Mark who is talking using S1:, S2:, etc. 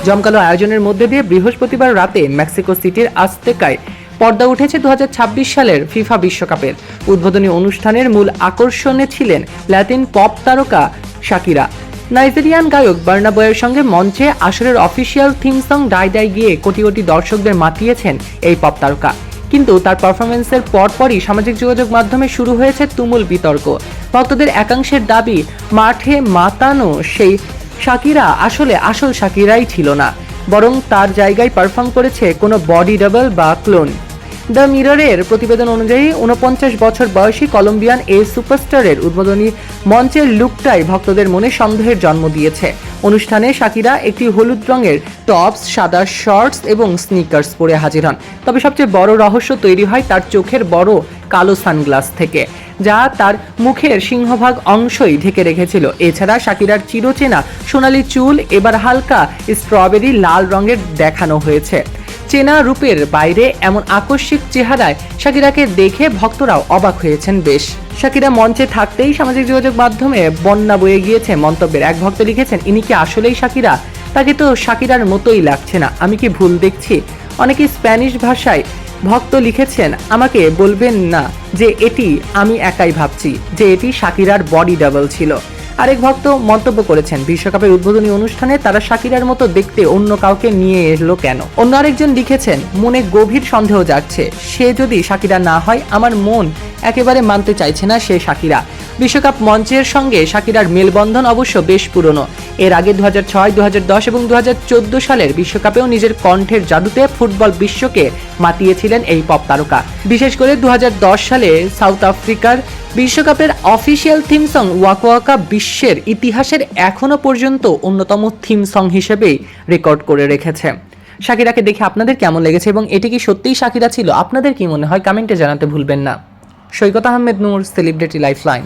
S1: জমকালো আয়োজনের মধ্যে দিয়ে বৃহস্পতিবার রাতে মেক্সিকো সিটির আজতেকায় পর্দা উঠেছে 2026 সালের ফিফা বিশ্বকাপের। উদ্বোধনী অনুষ্ঠানের মূল আকর্ষণে ছিলেন ল্যাটিন পপ তারকা শাকিরা। নাইজেরিয়ান গায়ক বার্না বয়ের সঙ্গে মঞ্চে আসরের official theme song die die গিয়ে কোটি কোটি দর্শকদের মাতিয়েছেন এই পপ তারকা। কিন্তু তার পারফরমেন্সের পরপরই সামাজিক যোগাযোগ মাধ্যমে শুরু হয়েছে তুমুল বিতর্ক। ভক্তদের একাংশের দাবি, মাঠে মাতানো সেই শাকিরা আসলে আসল শাকিরাই ছিল না, বরং তার জায়গায় পারফর্ম করেছে কোনো বডি ডাবল বা ক্লোন। দ্য মিররের প্রতিবেদন অনুযায়ী 49 বছর বয়সী কলম্বিয়ান এই সুপারস্টারের উদ্বোধনী মঞ্চের লুকটাই ভক্তদের মনে সন্দেহের জন্ম দিয়েছে। অনুষ্ঠানে শাকিরা একটি হলুদ রঙের টপস, সাদা শর্টস এবং স্নিকার্স পরে হাজির হন। তবে সবচেয়ে বড় রহস্য তৈরি হয় তার চোখের বড় কালো সানগ্লাস থেকে, যা তার মুখের সিংহভাগ অংশই ঢেকে রেখেছিল। এছাড়া শাকিরার চিরচেনা সোনালী চুল এবার হালকা স্ট্রবেরি লাল রঙের দেখানো হয়েছে। চেনা রূপের বাইরে এমন আকস্মিক চেহারায় শাকিরাকে দেখে ভক্তরাও অবাক হয়েছেন বেশ। শাকিরা মঞ্চে থাকতেই সামাজিক যোগাযোগ মাধ্যমে বন্যা বয়ে গিয়েছে মন্তব্যের। এক ভক্ত লিখেছেন, ইনি কি আসলেই শাকিরা? তাকে তো শাকিরার মতোই লাগছে না, আমি কি ভুল দেখছি? অনেকে স্প্যানিশ ভাষায় ভক্ত লিখেছেন, আমাকে বলবেন না যে এটি আমি একাই ভাবছি যে এটি শাকিরার বডি ডাবল ছিল। আরেক ভক্ত মন্তব্য করেছেন, বিশ্বকাপের উদ্বোধনী অনুষ্ঠানে তারা শাকিরার মতো দেখতে অন্য কাউকে নিয়ে এলো কেন? অন্য আরেকজন লিখেছেন, মনে গভীর সন্দেহ জাগছে, সে যদি শাকিরা না হয় আমার মন একেবারে মানতে চাইছে না সে শাকিরা। বিশ্বকাপ মঞ্চের সঙ্গে শাকিরার মেলবন্ধন অবশ্য বেশ পুরনো। এর আগে 2006, 2010 এবং 2014 সালের বিশ্বকাপেও নিজের কণ্ঠের জাদুতে ফুটবল বিশ্বকে মাতিয়েছিলেন এই পপ তারকা। বিশেষ করে 2010 সালে সাউথ আফ্রিকার বিশ্বকাপের official theme song Waka Waka বিশ্বের ইতিহাসের এখনো পর্যন্ত অন্যতম থিম সং হিসেবেই রেকর্ড করে রেখেছে। শাকিরাকে দেখে আপনাদের কেমন লেগেছে এবং এটি কি সত্যিই শাকিরা ছিল? আপনাদের কি মনে হয় কমেন্টে জানাতে ভুলবেন না। সৈকত আহমেদ নূর, সেলিব্রিটি লাইফলাইন।